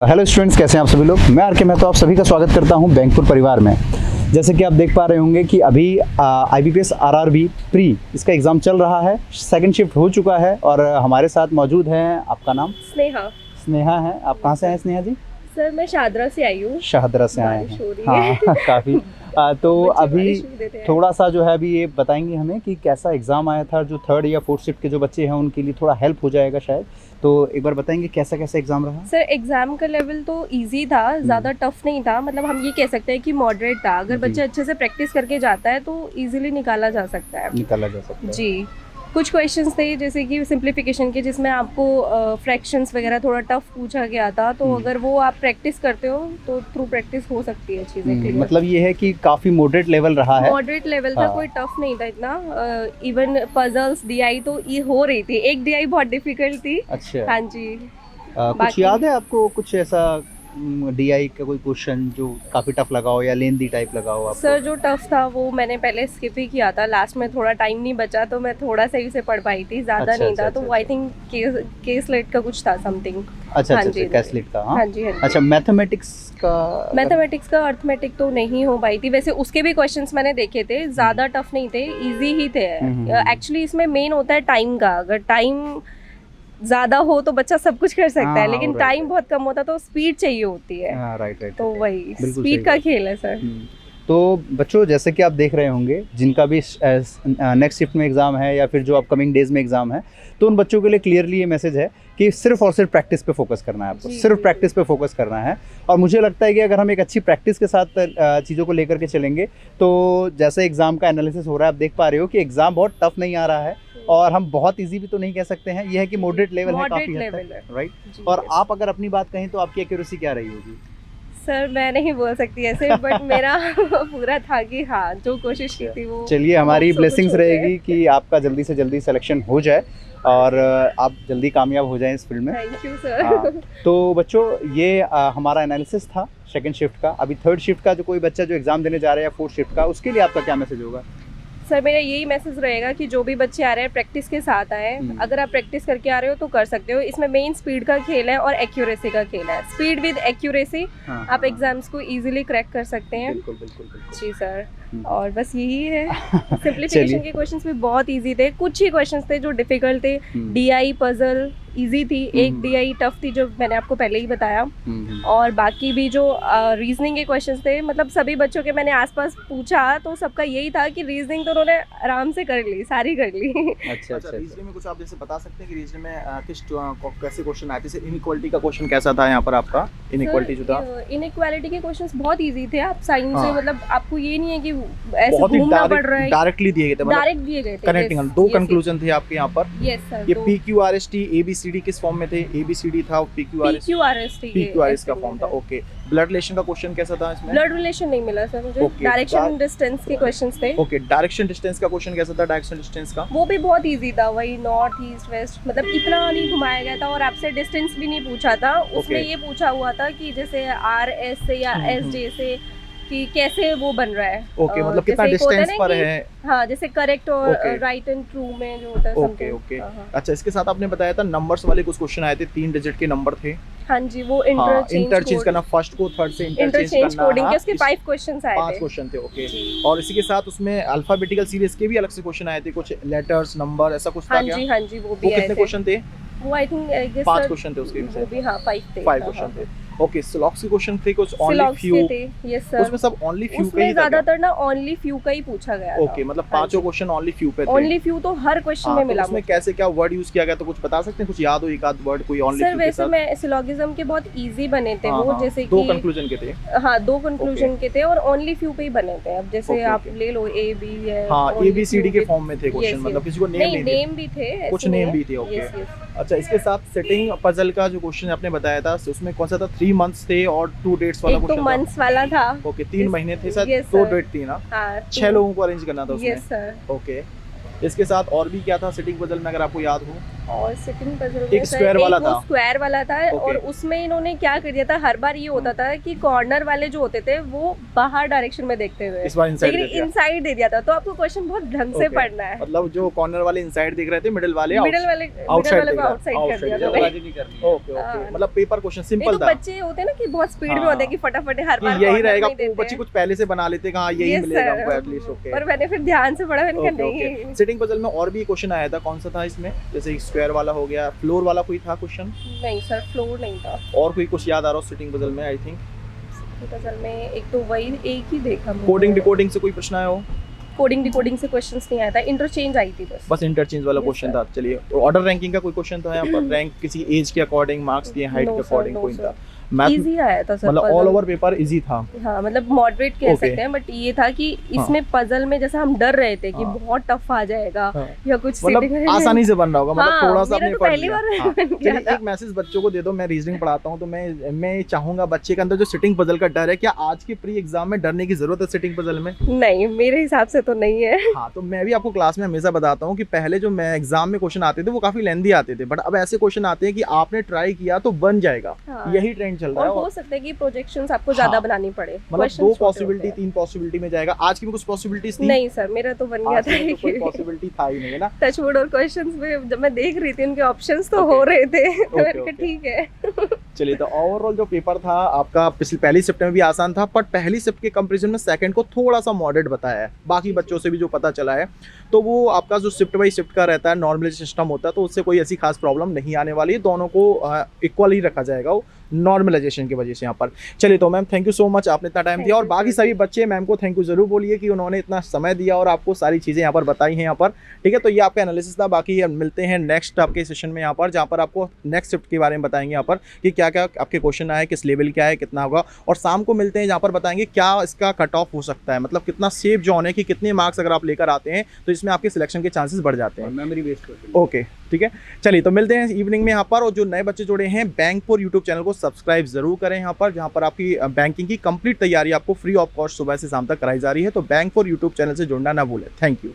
Hello students, कैसे हैं आप सभी लोग। मैं आर के महतो आप सभी का स्वागत करता हूं बैंकपुर परिवार में। जैसे कि आप देख पा रहे होंगे कि अभी IBPS RRB प्री इसका एग्ज़ाम चल रहा है, सेकंड शिफ्ट हो चुका है और हमारे साथ मौजूद हैं। आपका नाम? स्नेहा है। आप कहाँ से हैं स्नेहा जी? सर मैं शाहदरा से आई हूँ। शाहदरा से आए हैं। हाँ काफ़ी तो अभी थोड़ा सा जो है अभी ये बताएंगे हमें कि कैसा एग्ज़ाम आया था। जो थर्ड या फोर्थ शिफ्ट के जो बच्चे हैं उनके लिए थोड़ा हेल्प हो जाएगा शायद। तो एक बार बताएंगे कैसा कैसा एग्ज़ाम रहा? सर एग्जाम का लेवल तो इजी था, ज़्यादा टफ नहीं था। मतलब हम ये कह सकते हैं कि मॉडरेट था। अगर बच्चा अच्छे से प्रैक्टिस करके जाता है तो इजीली निकाला जा सकता है। जी, कुछ क्वेश्चंस थे जैसे कि सिंप्लीफिकेशन के, जिसमें आपको फ्रैक्शंस वगैरह थोड़ा टफ पूछा गया था। तो अगर वो आप प्रैक्टिस करते हो तो थ्रू प्रैक्टिस हो सकती है चीज़ें। मतलब ये है कि काफ़ी मॉडरेट लेवल रहा है। मॉडरेट लेवल था, कोई टफ नहीं था इतना। इवन पजल्स DI तो ये हो रही थी। एक DI बहुत डिफिकल्ट थी। अच्छा। हाँ जी। कुछ याद है आपको, कुछ ऐसा DI का कोई क्वेश्चन जो काफ़ी टफ लगा हो या लेंदी टाइप लगा हो आपको? सर जो टफ था वो मैंने पहले स्किप ही किया था। लास्ट में थोड़ा टाइम नहीं बचा तो मैं थोड़ा सा ही उसे पढ़ पाई थी, ज़्यादा नहीं था। तो आई थिंक केसलेट का कुछ था समथिंग। अच्छा, कैसलेट का। हाँ जी। अच्छा, मैथमेटिक्स का अर्थमेटिक तो नहीं हो पाई थी। वैसे उसके भी क्वेश्चंस मैंने देखे थे, ज़्यादा टफ नहीं थे, इजी ही थे। एक्चुअली इसमें मेन होता है टाइम का। अगर टाइम ज़्यादा हो तो बच्चा सब कुछ कर सकता है, लेकिन टाइम बहुत कम होता तो स्पीड चाहिए होती है। राइट। तो वही स्पीड का खेल है सर। तो बच्चों, जैसे कि आप देख रहे होंगे जिनका भी नेक्स्ट शिफ्ट में एग्ज़ाम है या फिर जो अपकमिंग डेज में एग्ज़ाम है, तो उन बच्चों के लिए क्लियरली ये मैसेज है कि सिर्फ और सिर्फ प्रैक्टिस पे फोकस करना है। आपको सिर्फ प्रैक्टिस पे फोकस करना है। और मुझे लगता है कि अगर हम एक अच्छी प्रैक्टिस के साथ चीज़ों को लेकर के चलेंगे तो जैसे एग्ज़ाम का एनालिसिस हो रहा है, आप देख पा रहे हो कि एग्ज़ाम बहुत टफ नहीं आ रहा है और हम बहुत इजी भी तो नहीं कह सकते हैं। यह है कि मॉडरेट लेवल है काफ़ी हद तक, राइट। और आप अगर अपनी बात कहें तो आपकी एक्यूरेसी क्या रही होगी? सर मैं नहीं बोल सकती ऐसे, बट मेरा पूरा था कि हाँ जो कोशिश की थी वो। चलिए, हमारी ब्लेसिंग्स रहेगी कि आपका जल्दी से जल्दी सिलेक्शन हो जाए और आप जल्दी कामयाब हो जाएं इस फील्ड में। Thank you sir. तो बच्चों, ये हमारा एनालिसिस था सेकंड शिफ्ट का। अभी थर्ड शिफ्ट का जो कोई बच्चा जो एग्ज़ाम देने जा रहा है या फोर्थ शिफ्ट का, उसके लिए आपका क्या मैसेज होगा? सर मेरा यही मैसेज रहेगा कि जो भी बच्चे आ रहे हैं प्रैक्टिस के साथ आए। अगर आप प्रैक्टिस करके आ रहे हो तो कर सकते हो। इसमें मेन स्पीड का खेल है और एक्यूरेसी का खेल है। स्पीड विद एक्यूरेसी आप एग्जाम्स को इजीली क्रैक कर सकते हैं। बिल्कुल। जी सर, और बस यही है। सिंप्लीफिकेशन के क्वेश्चंस भी बहुत इजी थे, कुछ ही क्वेश्चंस थे जो डिफिकल्ट थे। DI पजल इजी थी, एक DI टफ थी जो मैंने आपको पहले ही बताया। और बाकी भी जो रीजनिंग के क्वेश्चंस थे, मतलब सभी बच्चों के मैंने आसपास पूछा तो सबका यही था कि रीजनिंग तो उन्होंने आराम से कर ली, सारी कर ली। अच्छा। रीजनिंग में कुछ आप जैसे बता सकते हैं कि रीजनिंग में किस कैसे क्वेश्चन आए? जैसे इनइक्वालिटी का क्वेश्चन कैसा था यहाँ पर आपका? इनइक्वालिटी जो था, इनइक्वालिटी के क्वेश्चंस बहुत इजी थे। आप साइंस से मतलब आपको ये नहीं है कि ऐसे बहुत ही घूमना पड़ रहा है। डायरेक्टली दिए गए थे, डायरेक्ट दिए गए थे। कनेक्टिंग दो कंक्लूजन थे आपके यहाँ पर। Yes sir. ये PQRST ABCD किस फॉर्म में थे? ABCD था, PQRS का फॉर्म था। ओके। ब्लड रिलेशन का क्वेश्चन कैसा था इसमें? ब्लड रिलेशन नहीं मिला सर मुझे। डायरेक्शन डिस्टेंस के क्वेश्चंस थे। ओके। डायरेक्शन डिस्टेंस का क्वेश्चन कैसा था? डायरेक्शन डिस्टेंस का वो भी बहुत इजी था, वही नॉर्थ ईस्ट वेस्ट, मतलब इतना नहीं घुमाया गया था। और आपसे डिस्टेंस भी नहीं पूछा था, उसमें ये पूछा हुआ था कि जैसे RS से या SJ से कि कैसे वो बन रहा है। ओके, मतलब कितना डिस्टेंस पर है। हाँ, जैसे करेक्ट और राइट एंड ट्रू में जो होता है। ओके। अच्छा, इसके साथ आपने बताया था नंबर्स वाले कुछ क्वेश्चन आए थे, 3 डिजिट के नंबर थे। हाँ जी, वो इंटरचेंज करना, फर्स्ट को थर्ड से इंटरचेंज करना। कोडिंग के उसके 5 क्वेश्चंस आए थे। 5 क्वेश्चन थे। ओके। और इसी के साथ उसमें अल्फाबेटिकल सीरीज के भी अलग से क्वेश्चन आए थे, कुछ लेटर्स नंबर ऐसा कुछ था क्या? हाँ जी, वो भी आए थे। कितने क्वेश्चन थे? वो आई थिंक 5 क्वेश्चन थे उसके वो भी। हाँ, 5 थे। 5 क्वेश्चन थे। ओके। सिलॉक्स के क्वेश्चन थे कुछ, ओनली फ्यू थे। Yes sir. उसमें सब ओनली फ्यू के ही था? ज्यादातर ना ओनली फ्यू का ही पूछा गया था। ओके, मतलब 5 क्वेश्चन ओनली फ्यू पे थे। ओनली फ्यू तो हर क्वेश्चन में मिला। उसमें कैसे क्या वर्ड यूज किया गया तो कुछ बता सकते हैं? कुछ याद हो एक आध वर्ड कोई ओनली फ्यू के साथ? सर वैसे मैं सिलोगिज्म के बहुत इजी बने थे वो, जैसे कि 2 कंक्लूजन के थे। हाँ, 2 कंक्लूजन के थे और ओनली फ्यू पे ही बने थे। अब जैसे आप ले लो A B है। हाँ, ABCD के फॉर्म में थे क्वेश्चन, मतलब किसी को नेम भी थे, कुछ नेम भी थे। ओके। अच्छा, इसके साथ सेटिंग पजल का जो क्वेश्चन आपने बताया था उसमें कौन सा था? 3 मंथ्स थे और 2 डेट्स वाला क्वेश्चन था। 2 मंथ्स वाला था। ओके, 3 महीने थे सर, 2 डेट थी ना? 6 लोगों को अरेंज करना था उसमें। Yes sir. ओके। इसके साथ और भी क्या था सेटिंग पजल में, अगर आपको याद हो? और सिटिंग पजल में एक स्क्वायर वाला था। स्क्वायर वाला था Okay. और उसमें इन्होंने क्या कर दिया था, हर बार ये होता था कि कॉर्नर वाले जो होते थे वो बाहर डायरेक्शन में देखते हुए, इस बार इनसाइड लेकिन इनसाइड दे दिया था। तो आपको क्वेश्चन बहुत ढंग से Okay. पढ़ना है। मतलब जो कॉर्नर वाले इनसाइड दिख रहे थे, मिडिल वाले मिडिल वाले को आउटसाइड कर दिया था। ओके हाँ। ओके, मतलब पेपर क्वेश्चन नहीं सिंपल तो था बच्चे होते हैं ना कि बहुत स्पीड में हाँ। होते हैं कि फटाफट हर बार कि यही corner रहेगा, नहीं देते बच्चे हैं। कुछ पहले से बना लेते हैं कि हाँ यही Yes, मिलेगा sir. हमको एटलीस्ट। ओके और मैंने फिर ध्यान से पढ़ा, मैंने कहा ओके नहीं। ओके। सिटिंग पजल में और भी क्वेश्चन आया था, कौन सा था इसमें? जैसे स्क्वायर वाला हो गया, फ्लोर वाला कोई था क्वेश्चन, नहीं सर, फ्लोर नहीं था और कोई कुछ याद आ रहा हो सिटिंग पजल में? आई थिंक पजल में एक तो वही एक ही देखा मैंने। कोडिंग डिकोडिंग से कोई प्रश्न आया हो? कोडिंग डिकोडिंग से क्वेश्चंस नहीं आया था, इंटरचेंज आई थी बस। इंटरचेंज वाला Yes, क्वेश्चन sir. था। चलिए, ऑर्डर रैंकिंग का कोई क्वेश्चन था यहाँ पर? रैंक किसी एज के अकॉर्डिंग मार्क्स दिए, हाइट No, के sir, अकॉर्डिंग no, कोई sir. था? मैथ इजी आया था सर, मतलब puzzle। All over paper easy था? हाँ, मतलब मॉडरेट कह Okay. सकते हैं, बट ये था कि इसमें पजल में जैसा हम डर रहे थे कि हाँ। बहुत टफ आ जाएगा हाँ। या कुछ मतलब sitting- आसानी से बन रहा होगा, मतलब हाँ, थोड़ा सा मेरा अपने तो पढ़ पहली लिया। बार हाँ। बन गया चलिए, था। एक मैसेज बच्चों को दे दो। मैं रीजनिंग पढ़ाता हूँ तो मैं चाहूंगा बच्चे के अंदर जो सिटिंग पजल का डर है, क्या आज के प्री एग्जाम में डरने की जरूरत है सिटिंग पजल में? नहीं, मेरे हिसाब से तो नहीं है। हाँ, तो मैं भी आपको क्लास में हमेशा बताता हूँ कि पहले जो मैं एग्जाम में क्वेश्चन आते थे वो काफी लेंदी आते थे, बट अब ऐसे क्वेश्चन आते हैं कि आपने ट्राई किया तो बन जाएगा। हाँ। यही ट्रेंड चल रहा और है। हो सकता है कि प्रोजेक्शंस आपको ज्यादा हाँ। बनानी पड़े, मतलब Questions 2 छोटे पॉसिबिलिटी होते 3 पॉसिबिलिटी में जाएगा। आज की भी कुछ पॉसिबिलिटीज हैं। थी? नहीं सर, मेरा तो बन गया आज था की तो कोई पॉसिबिलिटी था ही नहीं, है ना? टचवुड। और क्वेश्चंस में जब मैं देख रही थी उनके ऑप्शंस तो Okay. हो रहे थे तो Okay, मैंने कहा okay. ठीक है। चलिए, तो ओवरऑल जो पेपर था आपका पहली शिफ्ट में भी आसान था, बट पहली शिफ्ट के कंपैरिजन में सेकंड को थोड़ा सा मॉडरेट बताया है। बाकी बच्चों से भी जो पता चला है, तो वो आपका जो शिफ्ट बाई शिफ्ट का रहता है, नॉर्मलाइजेशन सिस्टम होता है, तो उससे कोई ऐसी खास प्रॉब्लम नहीं आने वाली है। दोनों को इक्वल ही रखा जाएगा वो नॉर्मलाइजेशन की वजह से यहाँ पर। चलिए, तो ma'am thank you so much, आपने इतना टाइम Thank दिया, और you, बाकी sir. सभी बच्चे मैम को थैंक यू जरूर बोलिए कि उन्होंने इतना समय दिया और आपको सारी चीज़ें यहाँ पर बताई हैं यहाँ पर। ठीक है, तो ये आपका एनालिसिस था। बाकी मिलते हैं नेक्स्ट आपके सेशन में यहाँ पर, जहाँ पर आपको नेक्स्ट शिफ्ट के बारे में बताएंगे यहाँ पर कि क्या क्या आपके क्वेश्चन आए, किस लेवल क्या है, कितना होगा। और शाम को मिलते हैं जहाँ पर बताएंगे क्या इसका कट ऑफ हो सकता है, मतलब कितना सेफ जोन है कि कितने मार्क्स अगर आप लेकर आते हैं तो इसमें आपके सिलेक्शन के चांसेस बढ़ जाते हैं। Memory based. ओके, ठीक है। चलिए, तो मिलते हैं इवनिंग में यहाँ पर। और जो नए बच्चे जुड़े हैं, बैंक4 यूट्यूब चैनल को सब्सक्राइब जरूर करें यहाँ पर, जहाँ पर आपकी बैंकिंग की कंप्लीट तैयारी आपको फ्री ऑफ कॉस्ट सुबह से शाम तक कराई जा रही है। तो बैंक4 यूट्यूब चैनल से जुड़ना ना भूलें। Thank you.